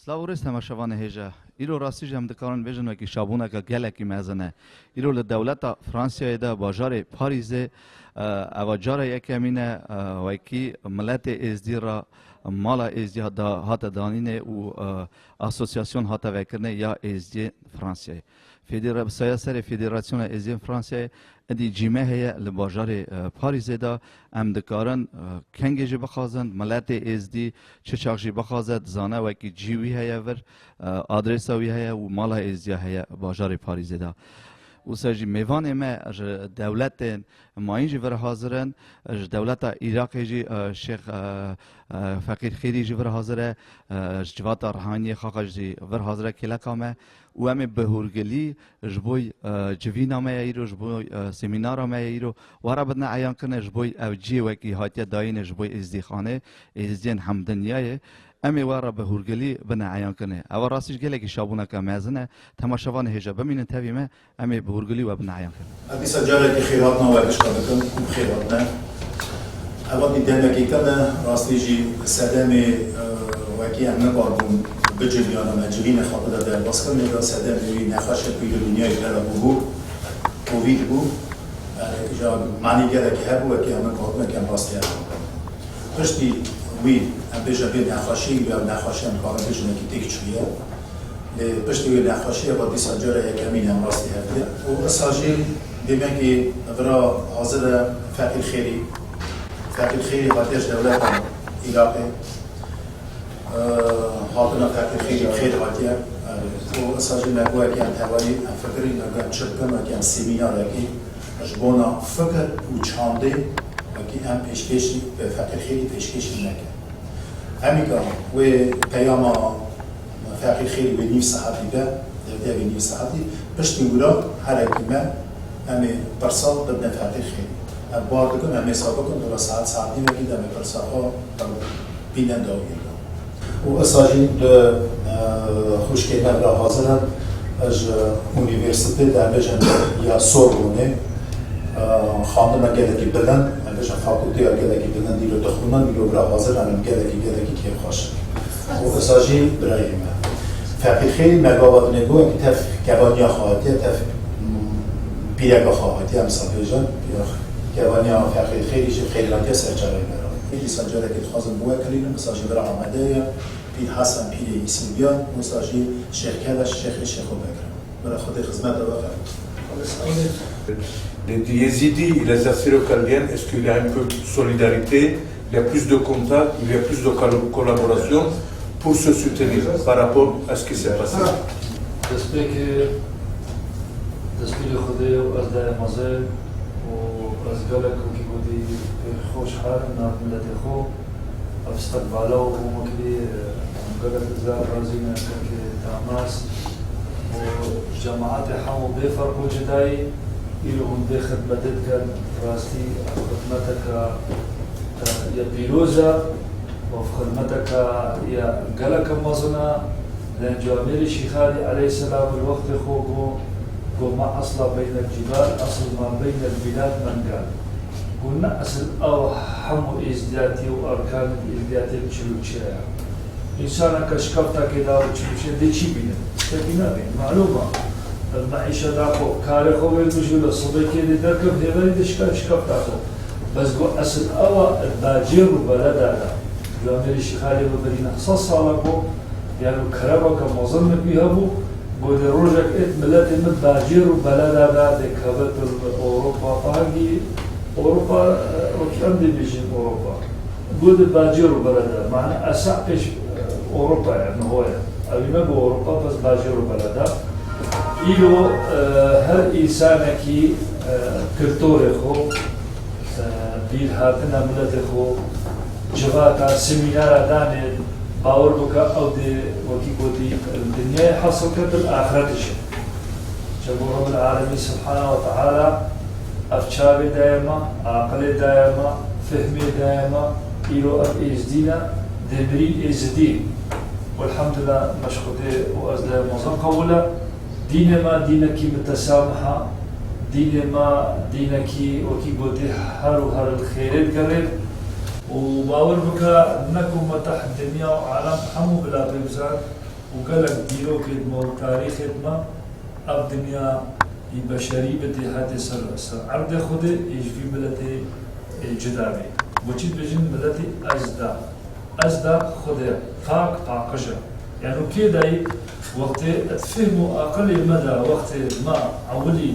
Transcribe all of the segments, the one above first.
سلاورست تماشاوان هجا ایرو راستی جم دکارن بیشتر وکی شابونه که گله کی مزنه ایرو لدولت فرانسیا دا باجار پاریس اواجار یکمینه وکی ملت ازدی را مالا ازدی هات دانینه و اسوسیاسیون هات وکرنه یا ازدی فرانسیا سیاست فدراسیون ازدی فرانسیا ادی جیمه هی لباجار پاریس دا ام دکارن کنگی بخوازند ملت ازدی چه چاقی بخوازد زانه وکی جیوی هی ور آدرس وی هی و مالا ازدی هی باجار پاریس دا و سرجی میوان ما دولت ماینجی ور حاضرن دولت عراق جی شیخ فقیر خیری جی ور حاضره جوات روحانی خاقش جی ور حاضره کلا کامه و هم بهورگلی جبوی جوینا ما ایرو جبوی سمینار ما ایرو وارا بدنا عیان کنه جبوی اوجی وکی هاتیا داین جبوی ازدی خانه ازدین همدنیای امی وارا بهورگلی بنا عیان کنه اول راستش گله که شابونه که مزنه تماشاوان هجا ببینن تبیمه امی بهورگلی و بنا عیان کنه ادی سجاله که خیرات نوادش کردن خیرات نه اول دیدم که کنه راستیجی صدمه وکی امن کاربون بجریان مجرین خاطر در باز کنه یا صدمه نخواش پیل دنیای دل بو کووید بو جا معنی گله که هبو که امن کاربون که باز کرد پشتی وی ام بیشتر به نخاشی یا نخاشی ام کار بیشتر نکیتی چیه پشتی وی نخاشی با دیساجر یکمی هم راستی هفته و اساجی دیدم که برای حاضر فقیر خیری وقتیش دولت عراقی حاضر فقیر خیری وقتیه و اساجی نگویی که ام توانی فکری نگویم چرکم که ام سیمینار کی جبونا فکر و چانده که هم پیشکشی به فقیر خیلی پیشکشی نکرد. همیکا و پیام فقیر خیلی به نیو ساعتی ده به نیو ساعتی پشت میگولا هر اکیمه همی برسال بدن فقیر خیلی. بار دکن همی حساب کن دو ساعتی میگید همی برسال ها بینن داویل. و اساجی خوشکیمه را حاضرن از اونیورسیته در بجن یا سوربونه خانم گله کی بلند عندش فاکولته گله کی بلند دیرو دخونن دیرو برای حاضر هم گله کی که خوش و اساجی برای ما فقیر خیلی مگاوات نگو که تف گوانیا خواهدی تف پیرگا خواهدی هم سابجان گوانیا فقیر خیلی خیلی لانتی سرچاره میرن این سرچاره که خواستم بوه کلیم اساجی برای آمده پیر حسن پیر ایسیبیان اساجی شرکتش شیخ بکر برای خود خدمت رو Les Yézidis et les Assyro-Chaldéens, est-ce qu'il y a un peu de solidarité, il y a plus de contacts, il y a plus de collaboration pour se soutenir par rapport à ce qui s'est passé? دستور خودی و از دایمازه و از گلک و کی بودی خوش حال ناملت خو استقباله و مکلی گلک زار رازینا که تماس و جماعت حمو بفرق جدایی إلهم بخدمتك راستي خدمتك يا بيروزا وخدمتك يا قلق مزنا لأن جوامير الشيخالي عليه السلام الوقت خوكو وما أصل بين الجبال أصل ما بين البلاد من قال قلنا أصل أو حمو إزدياتي وأركان إزدياتي بشلوشيا إنسانا كشكفتا كده وشلوشيا دي شي بينا تبينا بين معلومة المعيشة داخل كاري خوي المجهولة صديقي اللي دركب ديغاني دشكا شكاف داخل بس قو أصل أوا الباجير وبلد هذا جوامير الشيخالي وبرينا خصاص علىكو يعني كرابا كموظن بيهبو قو دي روجك إت ملاتي من باجير وبلد هذا دي كابت أوروبا فهاقي أوروبا وكيان دي بيجين أوروبا قو دي باجير وبلد هذا معنى أسعبش أوروبا يعني هو أبي ما قو أوروبا بس باجير وبلد هذا إلو هر إنسانكي كرتوري خو بير هاتنا ملت خو جواتا سمينارا داني باور بكا أو دي وكي قوتي الدنيا حصل كتب الآخرتش جبو رب العالمين سبحانه وتعالى أفشابي دائما عقلي دائما فهمي دائما إلو أب إزدينا دمرين إزدين والحمد لله مشكوتي وأزدى مزن قولا دين ما دينك متسامحة دين ما دينك وكي بودي هر الخيرات قريب وباور بك نكو متاح الدنيا وعالم حمو بلا بيبزار وقالك ديرو كدما وتاريخ ما اب دنيا بشري بتي سر عرض خود ايش في بلتي جدابي وچيت بجن بلتي ازدا خود فاق طاقجه يعني كده وقت تفهموا اقل المدى وقت ما اولي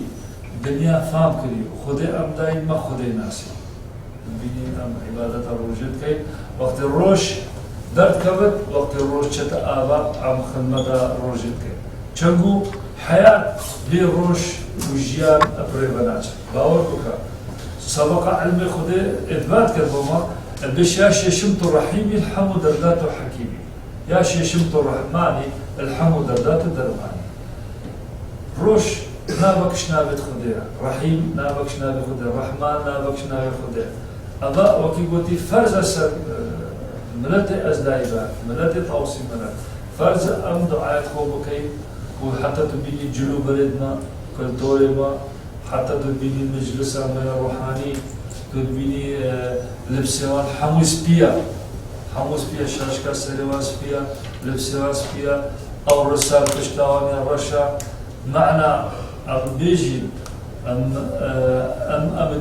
دنيا فهم كري خود ام داين ما خود ناسي بيني ام عبادة الروجت كي وقت الروش درد كبت وقت الروش شتا آبا ام خدمة روجت كي چنگو حياة بي روش وجيان ابريبناج باور بكا سبق علم خود اثبات كربما البش يا شيشمت الرحيمي الحمو دردات حكيمي يا شيشمت الرحماني الحمو دردات درماني روش نابكش نابت خديها رحيم نابكش نابت خديها رحمن نابكش نابت خديها أبا وكي قلتي فرز أسر ملتي أزدايبا ملتي توصي ملت فرز أم دعاية خوبكي وحتى تبيني جلو بلدنا كالدوري ما حتى تبيني المجلس الروحاني تبيني لبسوان حموس بيا شاشكا سريوان سبيا لبسوان سبيا أو رسال كشتاواني الرشا معنى بيجي أم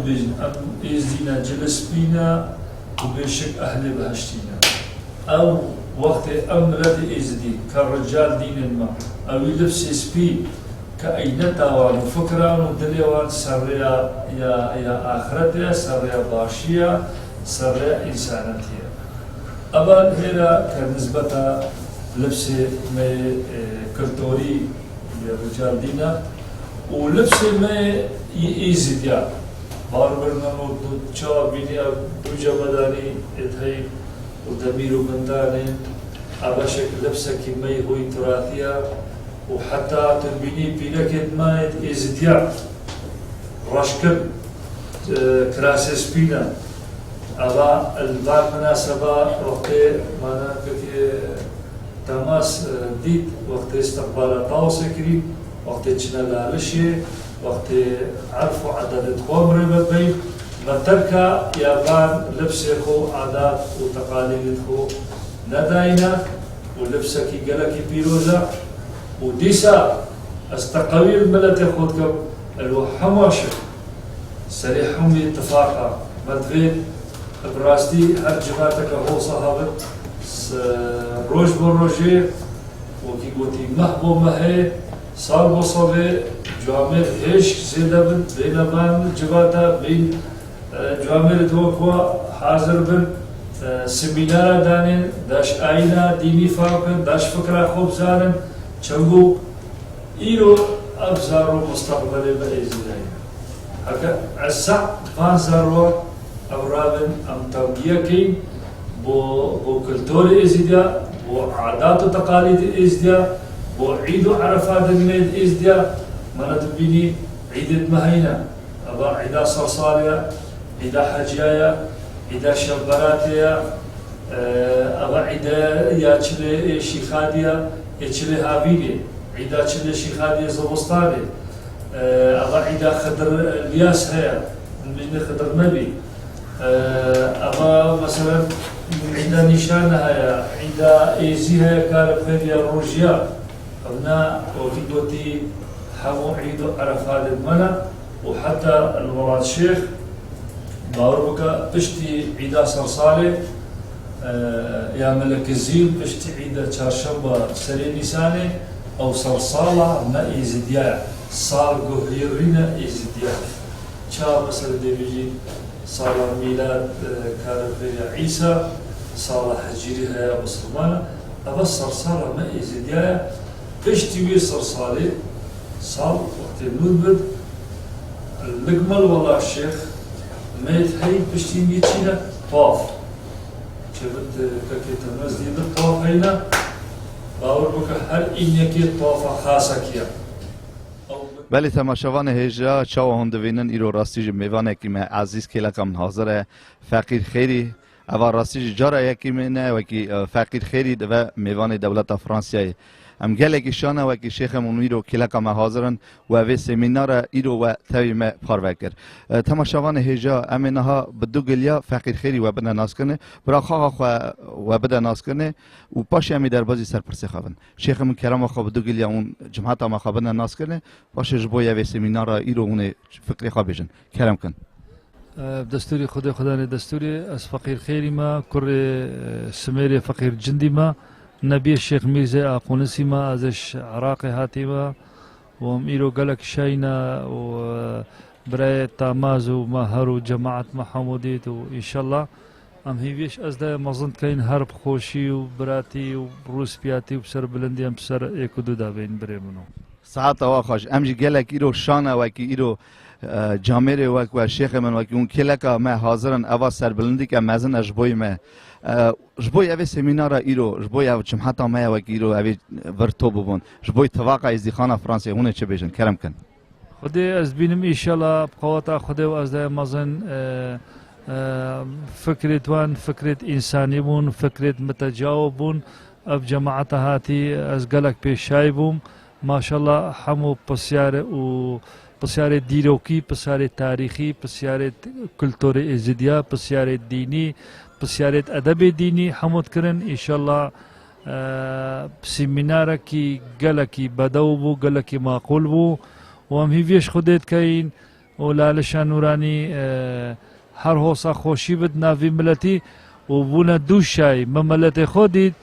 بيجي أم إزدينا جلس بينا وبيشك أهل بهشتينا أو وقت أم لدي إزدي كالرجال دين ما أو لبس سبي كأينتا وفكرة ودليوان سرية يا آخرتها سرية باشية سرية إنسانتية أبا هنا كنسبة لبس كالتوري للرجال دينا ولبس ما يزيديا باربرنا تشا بيني دوجا بداني اتهي ودميرو بنداني أبشك لبسك ما هو تراثيا وحتى تنبيني بينك ما يزيديا رشكب كراسس بينا أبا البعض مناسبة وقت ما كتي تماس ديت وقت استقبال طاوسكري وقت جنا لشي وقت عرفوا عدد خوم ربط بي متركا يابان لبس خو عادات وتقاليد خو نداينا ولبسك قلك بيروزا وديسا استقوي الملت خودكم الوحموش سريحهم اتفاقا مدغين براستي هر جماعتك هو صحابت روج بروجي وكي قوتي محبو مهي صار بصبي جوامل هيش زيادة بن بين بان جباتا بين جوامل توقوا حاضر بن سمينار دانين داش آينا ديني فاقن داش فكرة خوب زارن چنگو إيرو أبزارو مستقبل بإذن هكا عسع فانزارو أورابن أم تربية بو كلتور إزديا بو عادات وتقاليد إزديا بو عيد عرفات الميد إزديا ما تبيني عيد مهينة أبا عيدا صرصاريا عيدا حجيايا عيدا شبراتيا أبا عيدا ياتشلي شيخاديا ياتشلي هابيني عيدا تشلي شيخاديا زبوستاني أبا عيدا خضر الياس هيا من خضر نبي أما مثلا عند نشانها عند إيزيها كان بخير الروجيا أبناء وفيدوتي حمو عيد عرفات المنى وحتى المراد الشيخ باربك بشتي عيدا صرصالي يا ملك الزين بشتي عيدا شارشمبا سري نيساني أو صرصالة ما إيزديا صار قهيرنا إيزديا شا مثلا دي بيجي صار ميلاد كان في عيسى صار حجيرها يا مسلمان أبصر صار ما إزديا إيش تبي صرصالي صار وقت المدبر المجمل والله الشيخ ما يتهي بشتي ميتشينا طاف شفت كيف تمزيد الطاف هنا باور بك هر إنك طاف خاصة كيا بله تماشاوان هجا چاو هندوینن ایرو راستیج میوانه که من عزیز کلکم حاضره فقیر خیری اول راستیج جاره یکی منه و که فقیر خیری و میوان دولت فرانسیای ام گلکی شانه و کی شیخ من ایرو کلکا ما حاضرن و اوی سمینار ایرو و تاوی ما پاروکر تماشاوان هجا امینها بدو گلیا فقیر خیری و بنا ناس کنه برا خواه و بدا ناس کنه و پاش امی در بازی سرپرسی خوابن شیخ من کرام خواه بدو گلیا اون جماعت ما خواه بنا ناس کنه پاش جبو اوی سمینار ایرو اون فکری خواه بیشن کرم کن دستوری خدا نه دستوری از فقیر خیری ما کر سمیر فقیر جندی ما نبی شیخ میرزا آقونسی ما ازش عراق هاتی ما و ام ایرو گلک شاینا و برای تاماز و مهر و جماعت محمودیت و انشالله ام هیویش از ده مزند کین هرب خوشی و براتی و روس پیاتی و بسر بلندی ام بسر ایکو دو دا بین بره منو ساعت آخاش امجی گلک ایرو شانه و کی ایرو جامعه و شیخ من و اون کلکا ما حاضرن اوا سربلندی که مزن اجبوی ما جبوی اوی سمینار ایرو جبوی او جمعت ما و ایرو اوی ورتو ببون جبوی توقع از خانه فرانسه هونه چه بیشن کرم کن خدای از بینم ایشالا بقوات خدای و از ده مزن فکرت وان فکرت انسانی بون فکرت متجاوب بون اب جماعت هاتی از گلک پیشای بوم ماشاءالله همو پسیار و پسیار دیروکی پسیار تاریخی پسیار کلتور ازدیا پسیار دینی پسیار ادب دینی حمود کرن انشالله سمینار کی گلکی بدو بو گلکی معقول بو و هم هیویش خودت کین و لالشان نورانی هر حوصا خوشی بد ناوی ملتی و بونا دوشای مملت خودید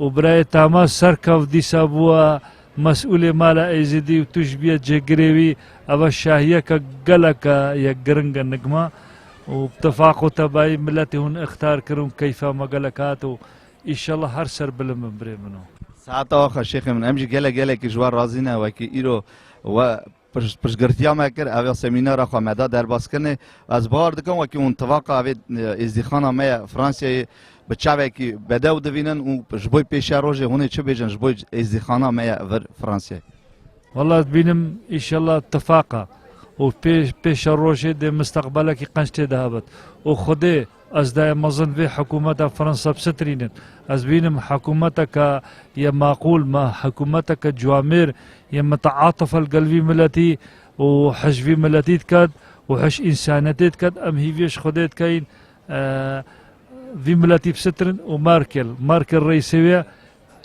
و برای تاماس سرکف دیسا بوا مسئول مالا ایزدی و توش بیا جگریوی او شاهیه که گلکا یک گرنگ نگما و اتفاق و تبایی ملتی هون اختار کرون کیفا مگلکات و ایشالله هر سر بلم بری منو ساعت آخر شیخ من امجی گله که جوار رازی نه و کی ایرو و پرشگرتیا مکر اوی سمینار خو مدا در باز کنه از بار دکم و کی اون توقع اوی ازدخانه ما فرانسه بچاوی کی بدو دوینن و جبوی پیش روزه هونه چه بیجن جبوی ازدخانه ما ور فرانسه والله بینم ایشالله اتفاقا و پیش روزه ده مستقبلا کی قنشته دهبت و خود از ده مزن به حکومت فرانسه بسترینن از بینم حکومت که یا معقول ما حکومت که جوامر یا متعاطف القلبی ملتی و حجبی ملتی کد و حش انسانیت کد ام هیویش خودت کین في ملاتي بسترن وماركل رئيسية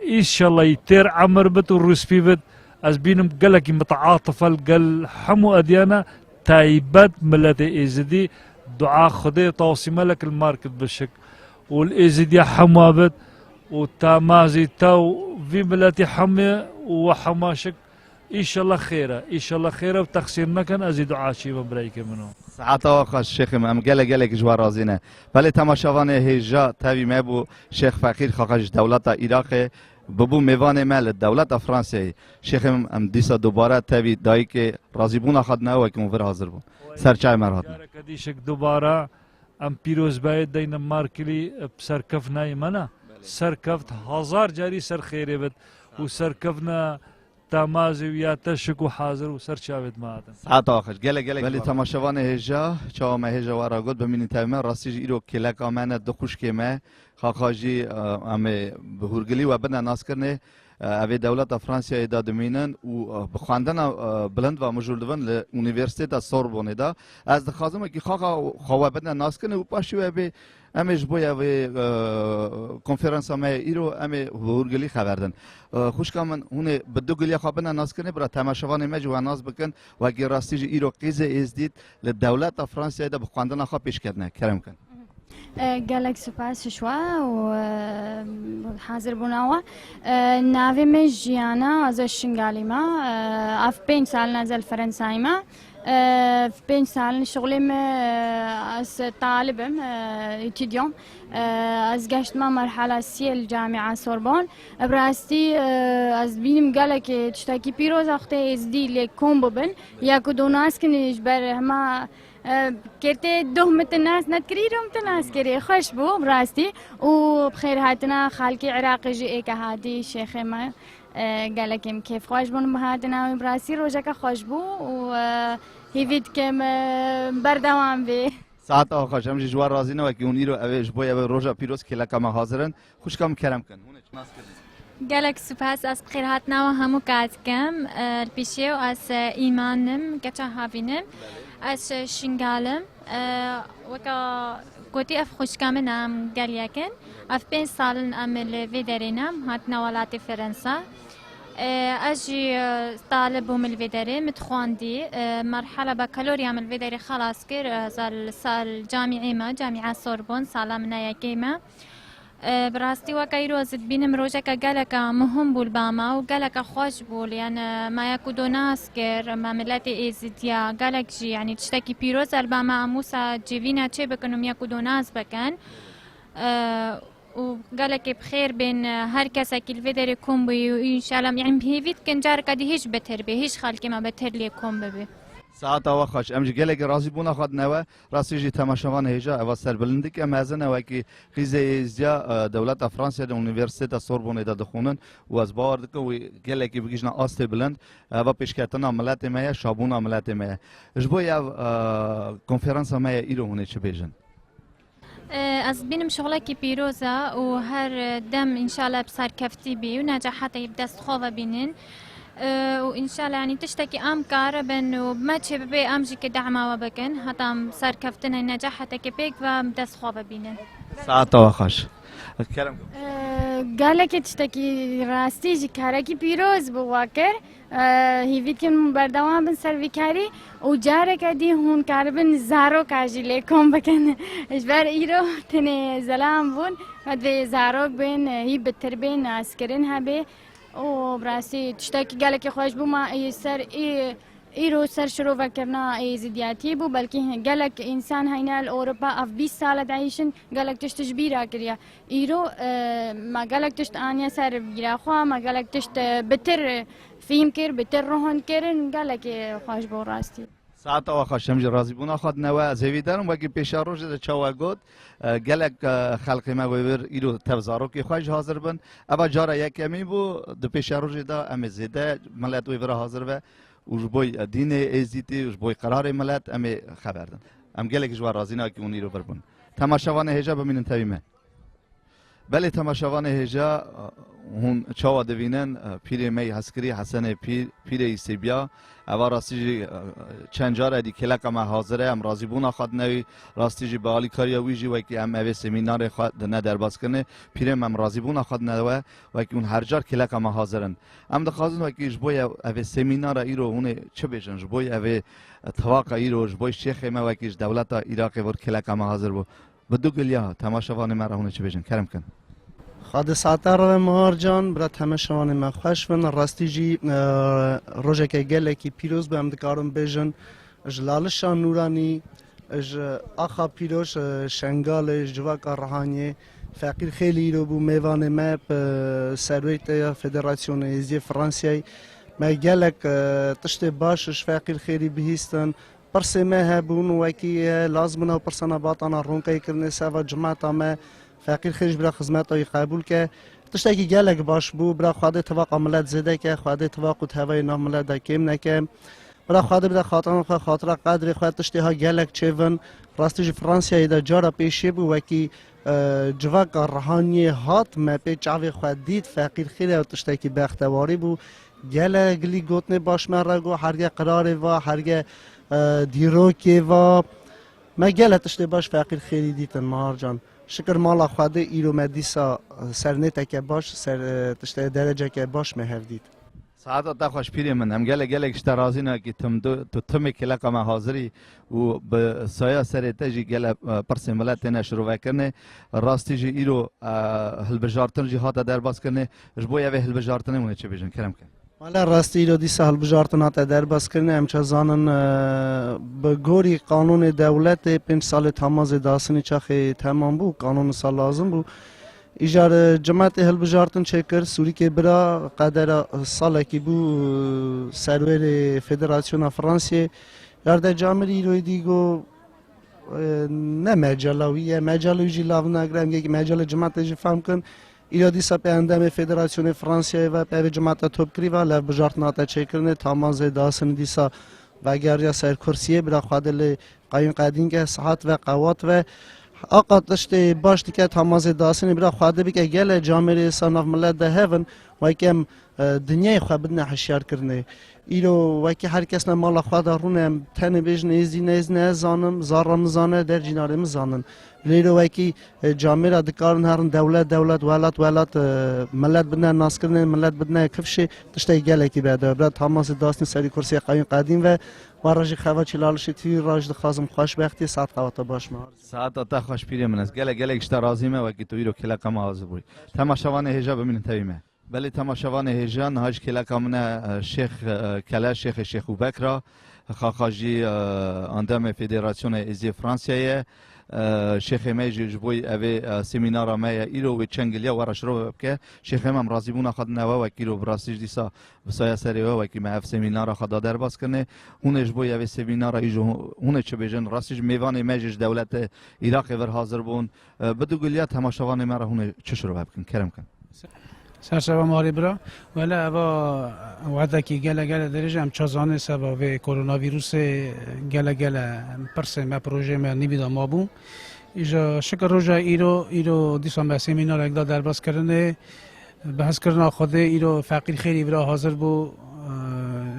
إن شاء الله يتير عمر بت والروس بيبت از بينم قالك متعاطفة قال حمو أديانا تايبات ملاتي إزدي دعاء خدي توصي ملك الماركت بالشك والإزدي حمو بت وتامازي تاو في ملاتي حمي وحماشك إن شاء الله خيرة إن شاء الله خيرة وتقصيرنا كان أزيد عاشي مبريك منه ساعت آخر شیخ ام گله جوار رازینه ولی تماشاوان هجا تاوی مبو شیخ فقیر خاقش دولت عراق ببو میوان مال دولت فرانسه شیخ ام دیسا دوباره تاوی دایی که راضی بون اخد نه و که مفر حاضر بون سرچای مرهات کدیشک دوباره ام پیروز باید دین مارکلی سرکف نای منا سرکفت هزار جاری سر خیره بد و سرکفنا تمازی یا تشک و حاضر و سر چاوید مادن ساعت آخر گله ولی تماشاوان هجا چا ما هجا ورا گفت ببینید تمام راستیج ایرو کلک آمنه دو خوش که ما خاخاجی ام بهورگلی و بدن ناس کرنه اوی دولت فرانسیا ایداد مینن و بخواندن بلند و مجردون ل اونیورسیته سوربون دا از دخوازم که خوا بدن ناس کنه و پاشو اوی امش بوی اوی کنفرانس ما ایرو ام بهورگلی خبردن خوشکامن هونه بدو گلی خوابن ناس کنه برای تماشاوان ما جو ناس بکن و اگر راستیج ایرو قیزه ازدید ل دولت فرانسیا ایدا بخواندن خوا پیش کردنه کرم کن قالك سپاس شوا و حاضر بناوا ناوی مش جیانا از شنگالی ما اف 5 سال نزل فرنسای ما في 5 سال شغلي از طالبم اتيديوم از گشت ما مرحله سی الجامعه سوربون براستي از بينم قالك تشتكي بيروز اختي از دي لكم ببن يا كدوناس كنيش بر ما كرتي دهمة الناس نتكريرهم تناس كري خوش بو براستي وبخير هاتنا خالكي عراقي جي ايكا هادي شيخي ما قالك كيف خوش بون بهاتنا براسي روجك خوش بو وهيفيد كم بردوام بي ساعت آخر شمش جوار رازی نه و که اونی رو اوش بای روزا پیروز کلا کم حاضرن خوش کم کرم کن هونه چناس کردن گلک سپاس از بخیر هاتنا و همو کاتکم البیشه و از ایمانم گچه هاوینم از شنگالم وکا گوتی اف خوشکام نام گلیکن اف 5 سالن عمل ویدرینم هاتنا ولات فرنسا اجي طالب الفيدري متخواندي مرحلة بكالوريا من الفيدري خلاص كير زال جامعي ما جامعة سوربون سالا من يكيما براستي وكايرو زد بينم روجك قالك مهم بول باما وقالك خوش بول يعني ما يكودو ناس كير ما ملاتي ايزيديا قالك جي يعني تشتكي بيروز الباما موسى جيفينا تشي بكنهم يكودو ناس بكن وقالك بخير بين هر كسا كل فيدر يكون بي وإن شاء الله يعني بهيفيت كن جار كدي هيش بتر بي هيش خالك ما بتر لي يكون بي ساعت آوا خوش امج گله راضی بونا خود نوا راستی جی تماشاوان هجا اوا سر بلندی که مازن و کی خیزه ازیا دولت فرانسیا د یونیورسیته سوربون ده دخونن و از باور که و گله کی بگیجنا آست بلند و پیشکتنا ملت ما شابونا ملت ما جبو یا کنفرانس ما ایرو هونه چه بیجن از بینم شغلکی پیروزه و هر دم ان شاء الله بصير كفتي بي ونجاحات يبدا خوفه بينن وان شاء الله يعني تشتكي ام كاربن وما تشبي امجي كدعمه وبكن هتام صار كفتنا نجاحتك بيك وبدا خوفه بينن ساعت آخرش کلام قالك تشتكي راستي جي كاركي بيروز بواكر هيفيت كن بردوام بن سرويكاري وجارك ادي هون كاربن زارو كاجي لكم بكن اجبار ايرو تني زلام بون هدي زاروك بين هي بتربين عسكرين هبي وبراسي تشتكي قالك خوش بما يسر ایرو سر شروع کرنا زیادتی بو بلکه گلک انسان هینا الاوروبا اف 20 سال دعیشن گلک تشت جبیرا کریا ایرو ما گلک تشت آنیا سر بیرا خوا ما گلک تشت بتر فیم کر بتر روحن کرن گلک خوش بو راستی ساعت آخر شمج راضی بونا خود نوا زویدارم وکی پیشاروش ده چواگود گلک خلقی ما ویبر ایرو تفزارو که خوش حاضر بن اما جارا یکمی بو ده پیشاروش ده ام زیده ملت ویبر حاضر و وجبوي دين ازيتي وجبوي قرار ملت امي خبردن ام گلك جوار رازينا كي اوني رو بربن تماشاوان هجا بمين انتويمه بله تماشاوان هجا هون چاوا دوینن پیر می حسکری حسن پیر ایسیبیا اوا راستی چند جار دی کلک ما حاضره ام راضی بونا خود نوی راستی جی بالی کاریا ویجی و کی ام اوی سمینار خود نه در باز کنه پیرم ام راضی بونا خود نوه و کی اون هر جار کلک ما حاضرن ام دخوازن و کی جبوی اوی سمینار ایرو اون چه بجن جبوی اوی تواق ایرو جبوی شیخ ما و کی دولت عراق ور کلک ما حاضر بو بدو گلیا تماشاوان ما اون چه بجن کرم کن خاد ساعتار مهار جان برات همه شوان ما خوش بن راستی جی روزه که گله کی پیروز به امدکارم بیجن جلالشان نورانی اج آخا پیروش شنگال جواک رهانی فقیر خیلی رو بو میوان ما سرویت فدراسیون ازی فرانسیای ما گلک تشت باشش فقیر خیلی بهیستن پرسه ما هبون و کی لازمنا پرسنا باطنا رونکای کرنه سوا جماعت ما فقیر خیش برای خدمت های قبول که تشتکی گلک باش بو برای خواهد اتفاق عملت زده که خواهد اتفاق و هوای ناملت دکیم نکم برای خواهد برای خاطر قدر خواهد تشتی ها گلک چون راستیج فرانسیای دا جارا پیشی بو وکی جواک رهانی هات ما پی چاوی خواهد دید فقیر خیلی و تشتکی بختواری بو گلک لی گوتن باش من رگو هرگه قرار و هرگه دیروکی و ما گلک تشتی باش فقیر خیلی دیتن مهار جان شکر مالا خواده ایرو مدیسا سرنته که باش سر تشته درجه که مهر دید سعادت خوش پیری من هم گله اشترازی نه که تم کلک ما حاضری و به سایه سر تجی گله پرس ملت نه شروع کنه راستی جی ایرو هلبجارتن جی هاتا در باز کنه جبوی اوه هلبجارتن مونه چه بیشن کرم کن مالا راستی ایرو دیسا هلبجارتن هاتا در باز کنه همچه زانن به گوری قانون دولت 5 سال تماز داسنی چاخی تمام بو قانون سال لازم بو ایجار جماعت هلبجارتن چکر سوری که برا قدر سال کی بو سرور فدراسیون فرانسیه یارده جامعه ایروی دیگو نه مجلاویه مجلاوی جی لاو نگرم یک مجال جماعت جی فهم کن ایرو دیسا په اندام فدراسیون فرانسیه و په جماعت توپ کری و هلبجارتن هاتا چکرنه تماز داسن دیسا و اگر یا سر کرسیه برا خادل قایم قدین که صحت و قوات و آقا تشتی باش دیگه تماز داستانی برای خواهده بی که گل جامعه ساناف ملت ده هفن و کم دنیای خواه بدن حشیار کرنه ایرو و که هر کس نمال خواه دارونه تن بیش نیزی نیز نزانم زارم زانه در جناره مزانن لیرو و که جامعه را دکارن هرن دولت ولات ملت بدن ناس کرنه ملت بدن کفشه تشتی گل کی بعد برای تماز داستانی سری کرسی قدیم و راجی خواه چلالشی توی راج دخوازم خوشبختی ساعت خواه باش ما ساعت تا خوش پیری من است گله اشتا رازیمه و کی توی رو کلا کم حاضر بوی تماشاوان هجا ببینن تویمه بله تماشاوان هجا نهاج کلا کمونه شیخ بکرا خاخاجی اندام فدراسیون ازی فرانسیه شیخ میج جبوی اوی سمینار ما ایرو و چنگلیا ورش رو که شیخ هم راضی بونا خد نوا و کیلو براستیج دیسا بسایا سری و کی ما سمینار خدا در باز کنه اون جبوی اوی سمینار ایجو اون چه بجن راستیج میوان میج دولت عراق ور حاضر بون بدو گلیا تماشاوان ما را اون چه شروع بکن کرم کن سرسبا ماری برا ولی اوا وعده کی گله درجه هم چازانه سبب کرونا ویروس گله پرسه ما پروژه ما نیبیدا ما بون ایجا شکر روزا ایرو دیسان به سمینار اگدا در باز کردن بحث کردن خود ایرو فقیر خیلی برا حاضر بو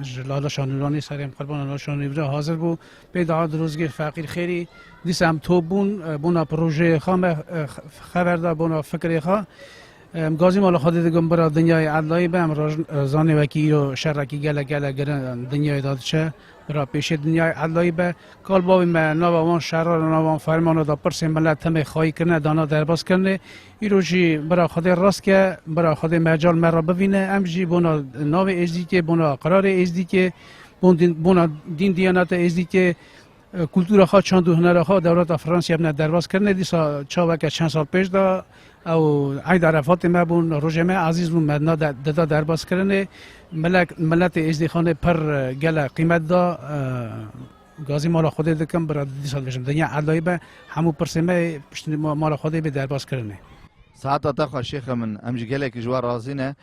جلال شانورانی سریم قربان الله شانوری حاضر بو پیدا روزگیر فقیر خیلی دیسم تو بونا پروژه خام خبردار بونا فکر خا گازی مال خود دیگم برای دنیای عدلایی به امروز زانی وکی رو شرکی گله گرن دنیای داد چه برای پیش دنیای عدلایی به کال بابی ما نوان شرار نوان فرمان دا پرس ملت همه خواهی کنه دانا درباز کنه ایروجی برای خود راست که برای خود مجال مرا ببینه امجی بونا ناو ازدی که بونا قرار ازدی که بونا دین دیانت ازدی که کلتور خود چند هنر خود دولت فرانسه هم درباز کنه دیسا چاوه که چند سال پیش دا او عید عرفات ما بون روزمه عزیز بون مدنا دادا درباز کردن ملت ازدیخانه پر گله قیمت دا گازی مال خود دکم برای دیسال بشم دنیا عدلایی به همو پرسمه مال خود به درباز کردنه ساعت تا شیخ من امجی گله کی جوار رازینه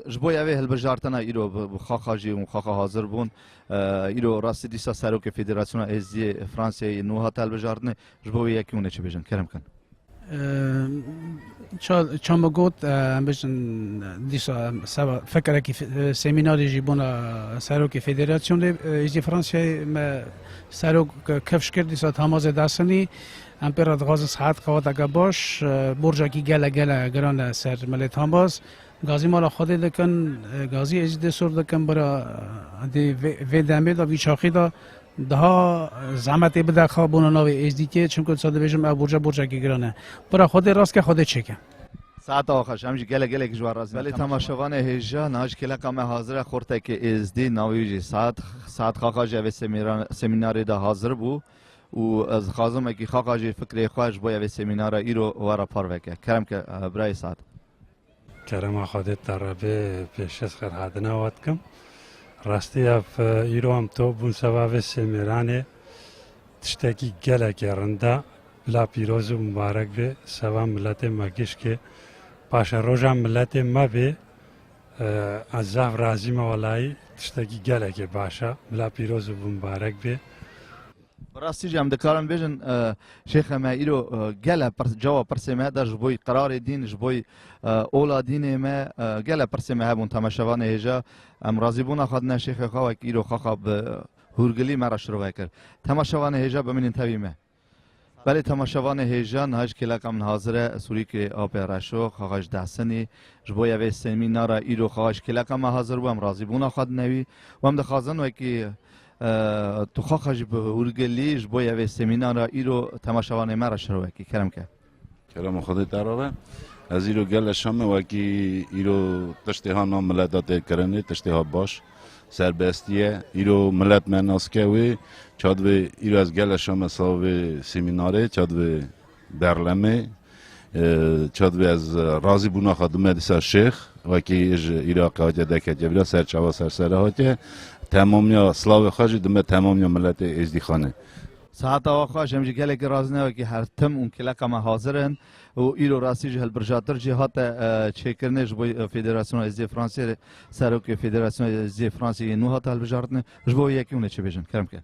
جبوی اوی هلبجارتنا ایرو بخاخاجی و خاخا حاضر بون ایرو راست دیسا سروک فدراسیون ازی فرانسه نوها هلبجارتنه جبوی یکی اونه چه بجن کرم کن چون گفت امروز دیسا فکر کی سمیناری جیبونا سروک فدراسیون ازی فرانسه ما سروک کفش کرد دیسا تماز دستانی امپرات غاز ساعت قوات اگه باش برجا کی گله گران سر ملت هم باز گازی مالا خود دکن گازی ازی سر دکن برا دی ویدامه دا ویچاقی دا ده زحمت بده خوابون ناوی ازدی که چون که ساده بشم برجا کی گرانه برا خود راست که خود چکه ساعت آخرش همچی گله که جوار راست ولی تماشاوان هجا نهاج کلا کام حاضر خورده که ازدی ناویجی ساعت خاقا جوی سمیناری دا حاضر بو و از خازم کی خاقاجی فکر خواهش باید سمینار ایرو وارا پاروکه کرم که برای ساعت کرم خودت ترابه پیش از خرهاد نواد کم راستی اف ایرو هم تو بون سبب سمیرانه تشتکی گله کرنده بلا پیروز و مبارک به سبب ملت مگیش که پاشا روزا ملت ما به از زهر رازی مولای تشتکی گله که باشا بلا پیروز و مبارک به راستی جام دکارن بیشن شیخ ما ایرو گله جواب پرسمه در جبوی قرار دین جبوی اولادین ما گله پرسمه هبون تماشاوان هجا امراضی بونا خدنا شیخ خواه که ایرو خاقب هورگلی مرا شروع کرد تماشاوان هجا بمینن تویمه بله تماشاوان هجا نهاج کلا کم حاضر سوری که آب رشو خواهش دستنی جبوی اوی سمینار ایرو خواهش کلا کم حاضر بو امراضی بونا خدنوی و هم دخوازن و که تو خواهش به اورگلیش باید به سمینار ایرو تماشاوان مرا شروع کی کرم که کرم خودت داره از ایرو گل شام و کی ایرو تشته ها نام ملت کرنه تشته ها باش سربستیه ایرو ملت مناس که وی چاد و ایرو از گل شام صاحب سمیناره چاد و برلمه چاد و از رازی بونا خدمه دیسا شیخ و کی ایرو قاعده دکه جبرا سرچاوا سرسره ها که تمامی سلاو خواهش دم تمامی ملت ازدیخانه ساعت آخرش همچی گله که رازنه و که هر تم اون کلا کم حاضرن و ایرو راستی جهل برجاتر جهات چکرنه جبوی فدراسیون ازی فرانسه سروک فدراسیون ازی فرانسه نو هات البجارتنه جبوی یکی اونه چه بیشن کرم که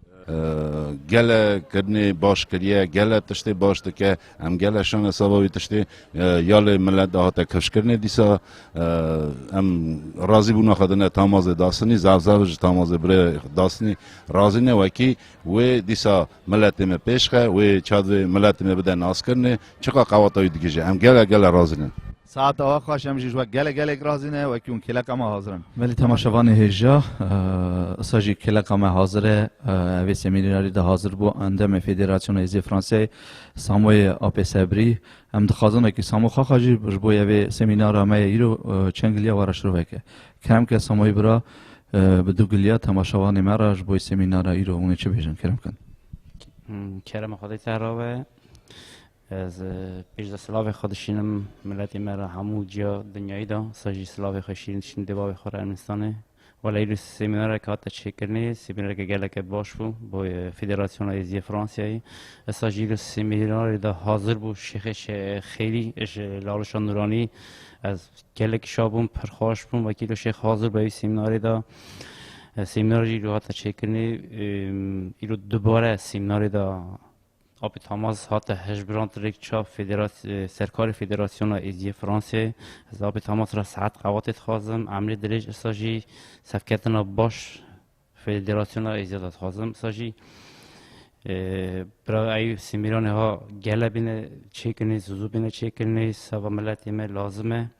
گله کردنی باش کریه گله تشتی باش که هم گله شان سبابی تشتی یال ملت دهات کش کردنی دیسا هم راضی بونا خدنه تاماز داستنی زاوج تاماز بره داستنی راضی نه وکی و دیسا ملت می پیشخه و چاد ملت می بده ناس کرنه چقدر قواتای دیگه هم گله راضی نه ساعت آخر خوش هم جیش و گله رازینه و کی اون کلک ما حاضرن ولی تماشاوان هجا ساجی کلک ما حاضره و سمیناری ده حاضر بو اندام فدراسیون ازی فرانسه ساموی آب صبری هم دخوازن که سامو خواجی بو و سمینار ما ایرو چنگلیا وارش رو بکه کم که ساموی برا به دوگلیا تماشاوان مراج بو سمینار ایرو اون چه بیشن کرم کن کرم خودی تراوه از پیش سلاو خودشینم ملتی مرا همو جا دنیایی دا ساجی سلاو خودشین دباو خور ارمنستانه ولی ایلو سمینار که هات چکرنه سمینار که گله که باش بو با فدراسیون ازی فرانسیایی ساجی ایلو سمینار دا حاضر بو شیخش خیلی اش لالشان نورانی از گله که شابون پرخاش بون و کیلو شیخ حاضر به سمینار دا سمینار ایلو هات چکرنه ایلو دوباره سمینار دا آب تماس هات هجبرانت ریکچا سرکار فدراسیون ازی فرانسه از آب تماس را ساعت قواتت خواستم عملی درج استاجی صفکتنا باش فدراسیون ازی داد خواستم استاجی برای ای سمیران ها گله بینه چه کنی زوزو بینه چه کنی سوا ملتی ما لازمه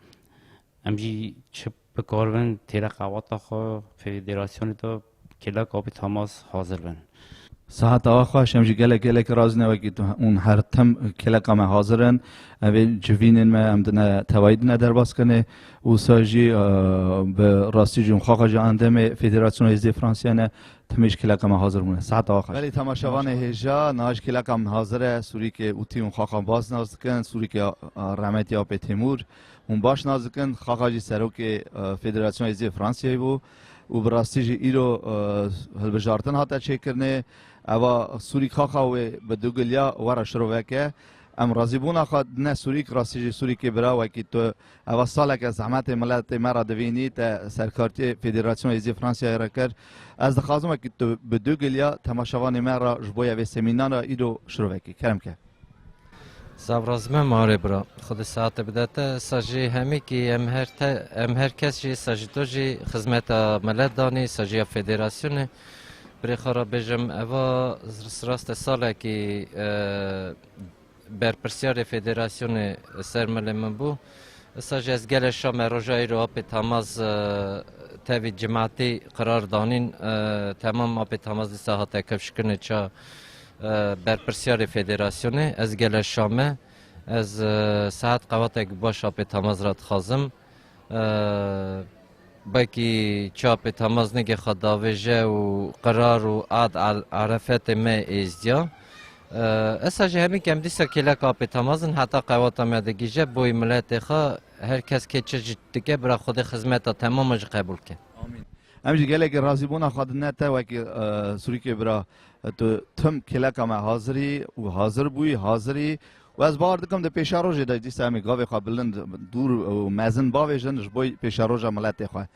امجی چه بکارون تیره قوات خو فدراسیون دا کلاک آب تماس حاضر بین ساعت آخر شمجی گله که راز نه وکی اون هر تم کلک ما حاضرن اوی جوینن ما امدن تواید ندر باز کنه و ساجی به راستی جون خواهج اندام فدراسیون ازی فرانسیه نه تمیش کلک ما حاضر مونه ساعت آخر ولی تماشاوان هجا ناش کلک هم حاضره سوری که اوتی اون خواهج باز ناز کن سوری که رحمتی آب تیمور اون باش ناز کن خواهجی سروک فدراسیون ازی فرانسیه بود و براستی جی ایرو هلبجارتن هاتا چه کرنه اوا سوری خاخا و به دوگلیا ورا شروع که ام راضی بونا خود نه سوری راستی جی سوری که برا و کی تو اوا سال که زحمت ملت مرا دوینی تا سرکارتی فدراسیون ازی فرانسیا را کرد از دخوازم که تو به دوگلیا تماشاوان مرا جبویا و سمینار ایرو شروع کی کرم که زابرازمه ماره برا خود ساعت بدات ساجی همی کی ام هر کس جی ساجی تو جی خدمت ملت دانی ساجی فدراسیون بری خراب بجم اوا راست ساله کی برپرسیار فدراسیون سرمل من بو ساجی از گل شام روزای رو آپ تماز تاوی جماعتی قرار دانین تمام آپ تماز ساعت کفش کنه چا برپرسیار فدراسیون از گل شامه از ساعت قواتک باش آپ تماز را خازم باکی چاپ تماز نگه خداویجه و قرار و عاد عرفت ما ازدیا اساجه همی کم دیسا کلک آپ تمازن حتی قواتا مدگیجه بوی ملت خوا هر کس که چه جدگه برا خود خدمت تمامش قبول که آمین امجی گله که راضی بونا خود نته و که سوری که برا تو تم کلک ما حاضری و حاضر بوی حاضری و از بار دکم ده پیشا روزه ده دیسه همی گاوی خواه بلند دور و مزن باوی جن جبوی پیشا روزه ملت خواه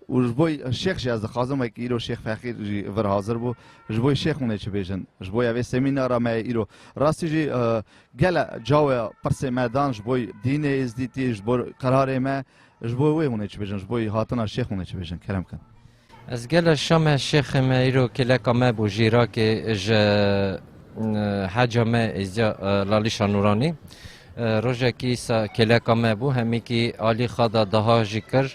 و جبوی شیخ جی از خازم و که ایرو شیخ فخیر جی ور حاضر بو جبوی شیخ اونه چه بیجن جبوی اوی سمینار ما ایرو راستی جی گله جاو پرس میدان جبوی دین ازدیتی جبوی قرار ما جبوی اونه چه بیجن جبوی هاتنا شیخ اونه چه بیجن کرم کن از گله شام شیخ ما ایرو کلک ما بو جیرا که حجم ازیا لالیشا نورانی روزه کی سا کلکامه بو همی کی عالی خدا دها جکر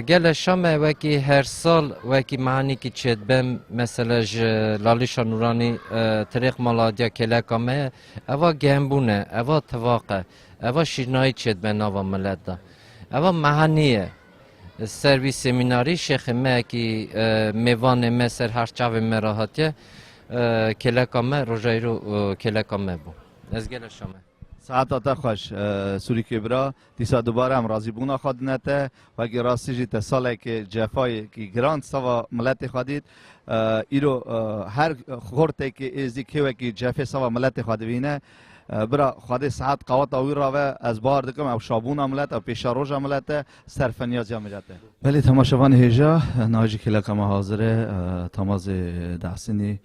گل شام و کی هر سال و کی معنی کی چد بم مثلا لالیشا نورانی طریق مالادیا کلکامه اوا گمبونه اوا تواقع اوا شینای چد بناوا ملت دا اوا معنیه سرویس سمیناری شیخ ما کی میوان مصر هر چاو مراحتیه کلکامه روزای رو کلکامه بو از گل شامه ساعت آتا خوش سوری کبرا دیسا دوباره هم راضی بونا خود نته و اگه راستی جیت ساله که جفای که گراند سوا ملت خودید ایرو هر خورته که ازی که جفه سوا ملت خود بینه برا خود ساعت قوات آوی راوه از بار دکم او شابون عملت او پیشا روز عملت سرفنیاز عملته ولی تماشاوان هیجا ناجی که لکم حاضره تماز دحسینی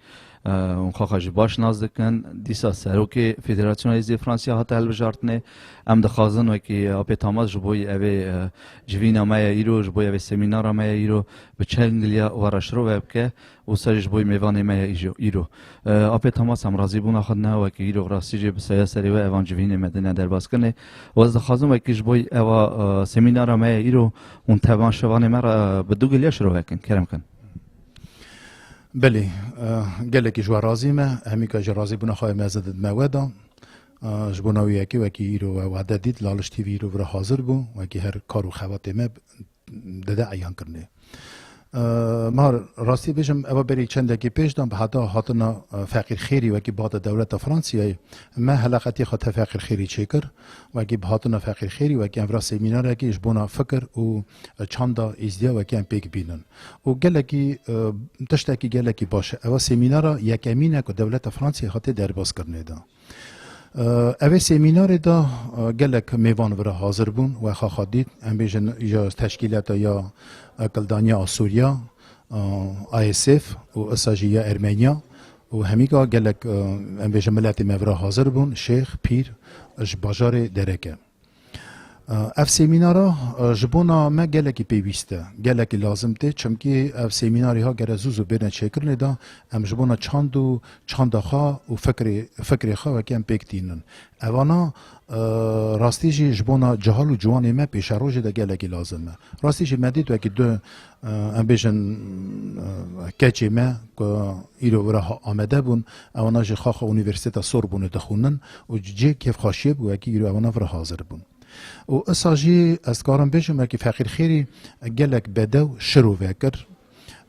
اون خواهش باش نازدکن دیسا سروک فدراسیون ایزی فرانسیا هات هل بجارتنه ام دخوازن و که آب تماز جبوی اوه جوینا مای ایرو جبوی اوه سمینار مای ایرو به چنگلیا ورش رو وب که و سر جبوی میوان مای ایرو آب تماز هم راضی بون خود نه و که ایرو راستی جب سیاسری و اوان جوین مدنه در باز کنه و از دخوازن و که جبوی اوه سمینار مای ایرو اون تبان شوان مرا به دو گلیاش رو وکن کرم کن بله گلکی جوا رازی ما همی که جرازی بنا خواهی مزدد مودا جبناوی که وکی ایرو و وعده دید لالش تیوی ایرو برا حاضر بو وکی هر کارو خواته ما داده عیان کرنه ما راستی بجم اول بری چند دقیقه پیش دام به حدا هاتنا فقیر خیری وکی بعد دولت فرانسیای ما حلقتی خاطر فقیر خیری چکر وکی به هاتنا فقیر خیری وکی امرا سمینار وکی جبنا فکر و چاندا ازدیا وکی ام پیک بینن و گلکی تشتکی گلکی باشه اول سمینار یکمینه که دولت فرانسیای خاطر درباز کرنه دا اوه سمینار دا گلک میوان ورا حاضر بون و خواهدید ام بیجن یا تشکیلات یا کلدانیا سوریا ISF و اساجیا ارمنیا و همیگا گلک ام بیجن ملت میورا حاضر بون شیخ پیر باجار درکه اف سمینارا جبونا ما گلکی پیوسته گلکی لازم ته چمکی اف سمیناری ها گر زوزو برن چکر ندا ام جبونا چاند خا و فکر خا و کم پکتینن اوانا راستی جبونا جهال و جوان ما پیش روز ده گلکی لازمه راستی مدید و که دو ام بیشن کچی ما که ایرو ورا آمده بون اوانا جی خاخ اونیورسیتا سوربون دخونن و جی کیف خاشیب و که ایرو اوانا ورا حاضر بون و اساجی از کارم بیشم که فقیر خیری گلک بدو شروع وکر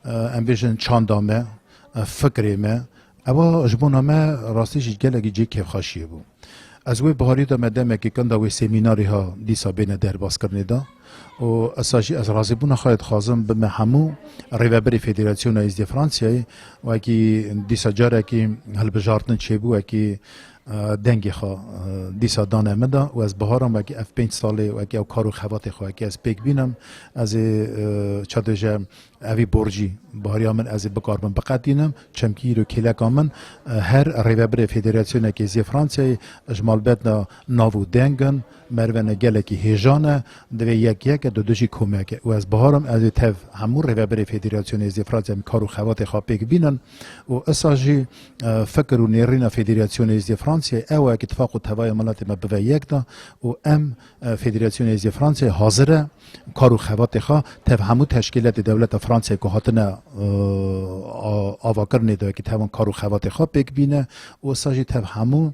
ام بیشن چاندامه فکرمه اما جبونا ما راستیش گلک جی کیف خاشیه بو از وی بهاری دا مدام که کندا وی سمیناری ها دیسا بین در باز کرنه دا و اساجی از رازی بونا خواهد خازم به همو ریوبری فدراسیون ایزدی فرانسیای و که دیسا جاره که هل بجارتن چه بو و که دنگی خوا دیسا دانه مدا و از بهارم وکی اف 5 ساله وکی او کارو خوات خوا که از پیک بینم از چادوجه اوی برجی بهاری من از بکارم بقدینم چمکی رو کلک من هر ریوبر فدراسیون کیزی فرانسه اجمال بدنا ناو دنگن مرون گلکی هجانه دوی یک دو دوشی کمک و از بهارم از تف همو ریوبر فدراسیون کیزی فرانسه کارو خوات خوا پیک بینن و اساجی فکر و نیرین فدراسیون کیزی فرانسه او اتفاق و توای ملت ما به یک دا و ام فدراسیون ایزی فرانسه حاضره کارو خوات خوا تف همو تشکیلات دولت فرانسه که هاتنه آواکر نیده که تفان کارو خوات خوا بک بینه و ساجی تف همو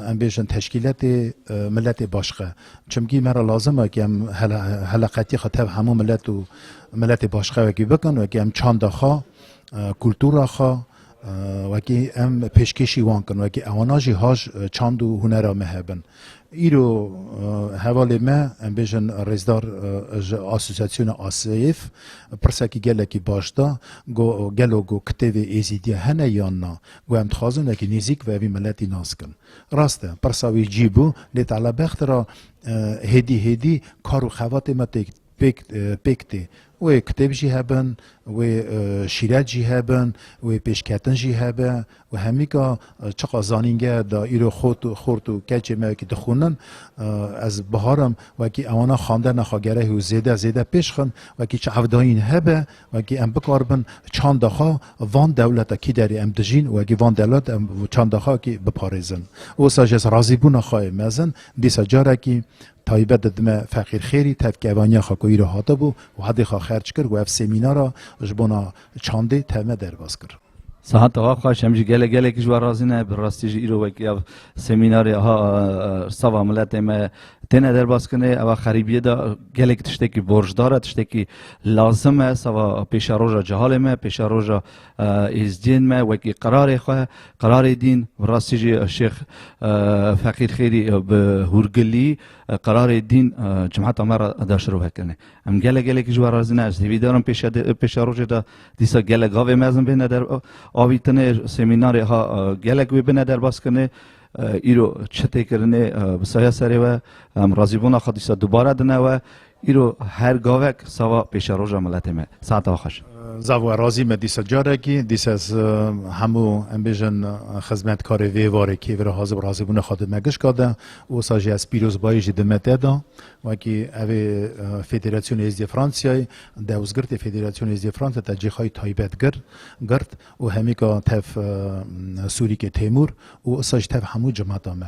ام بیشن تشکیلات ملت باشقه چمگی مرا لازمه که ام حلقاتی خوا تف همو ملت باشقه وکی بکن وکی ام چانده خوا کلتور خوا وکی ام پیشکشی وان کن وکی اواناجی هاش چاند و هنر مهبن ایرو حوالی ما ام بیشن رزدار اسوسیاسیون آسیف پرسکی گلکی باشدا گلو گو کتوی ایزیدی هنه یاننا گو ام تخازن وکی نیزیک و اوی ملتی ناس کن راسته پرساوی جیبو لیت علا بخترا هدی کارو خوات ما پیکتی و کتاب جی هبن و شیرات جی هبن و پیشکتن جی هبن و همیکا چقا زانینگه دا ایرو خورد و کچه ما که دخونن از بهارم و که اوانا خواندن خاگره و زیده پیش خن و که چه عفداین هبه و که ام بکاربن چاندخا وان دولت کی داری ام دجین و که وان دولت ام چاندخا کی بپارزن و ساجس راضی بونا خواهی مزن دیسا جاره که تایبه ددم فقیر خیری تفکیوانی خاکوی رو هاته بو و حدی خواه خرچ کرد و اف سمینارا جبونا چانده تمه در باز کرد ساعت آقا خواهش همجی گله که جوار رازی نه براستی جی ایرو وکی او سمیناری ها سوا ملت ما تنه در باز کنه او خریبیه دا گله که تشتکی برج داره تشتکی لازمه سوا پیش روژا جهال ما پیش روژا ازدین ما وکی قرار دین براستی جی شیخ فقیر خیری به هورگلی قرار دین جماعت امر داشت رو کنه ام گله که جوار رازی نه از دیوی دارم پیش روژا دا دیسا گله گاوه مازن بینه در آویتنه سمیناری ها گله که بینه در باز کنه ایرو چته کرنه بسایه سری و ام راضی بونا خودیسا دوباره دنه و ایرو هر گاوک سوا پیش روژا ملت ما ساعت آخش زاو رازی ما دیسا جارگی دیس از همو امبیجن خدمتکار ویواره کی ور حاضر رازی بونه خود مگش کاده و ساجی از پیروز بایجی دمته دا و کی اوی فدراسیون ازدی فرانسیای دوزگرت فدراسیون ازدی فرانسه تا جیخای تایبت گرد و همیکا تف سوری که تیمور و ساج تف همو جماعت ما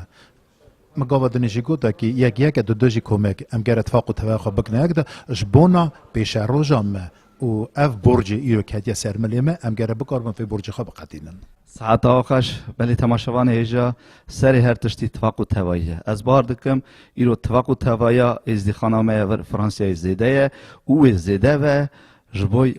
مقاومت نشی گفت که یک دوجی کمک امگر اتفاق و توافق بکنه اگه جبونا پیش روزام و اف برج ایرو کدیا سرملیمه امگر بکارم فی برج خواب قدینن ساعت آخش بلی تماشاوان هیجا سری هر تشتی اتفاق و توایه از بار دکم ایرو اتفاق و توایه ازدی خانامه فرانسیای زیده او زیده و جبوی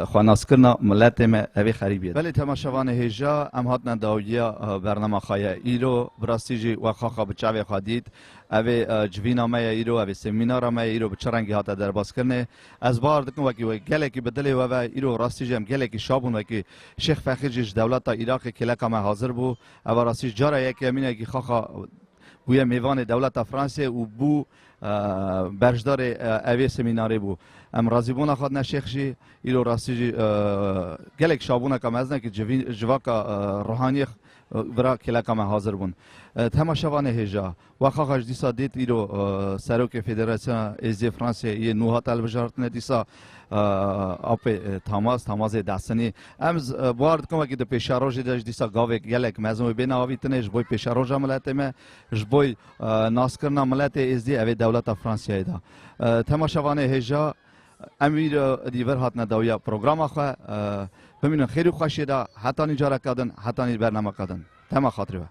خواناسکرنا ملت ما اوی خریبیه بله تماشاوان هیجا ام هاتنا داویا برنامه خواهی ایرو براستیجی و خواخا بچاوی خادید اوی جوینا ما ایرو اوی سمینارا ما ایرو بچرنگی هاتا در باز کرنه از بار دکن وکی گله کی بدلی و ایرو راستیجی هم گله کی شابون وکی شیخ فخرجیش دولت عراق کلکا ما حاضر بو او راستیج جارا یکی امینه کی خواخا بوی میوان دولت فرانسه و بو برجدار اوی سمیناری بو ام راضی بونا خود نشیخشی ایرو راستی گلک شابونا کم از نه که جواکا روحانی برا کلاکا ما حاضر بون تماشاوان هجا و خواهش دیسا دیت ایرو سروک فدراسیون ازی فرانسه یه نوها تلویزیون دیسا آپ تماس دستنی امز وارد کم که دو پیشاروج داشت دیسا گاوی گلک مزموی بین آوی تنش بوی پیشاروج ملت ما جبوی ناسکرنا ملت ازی اوی دولت فرانسه دا تماشاوان هجا امیر دیور هات نداویا پروگرام آخه ببینن خیلی خوشی دا حتی نجاره کردن حتی برنامه کردن تمام خاطره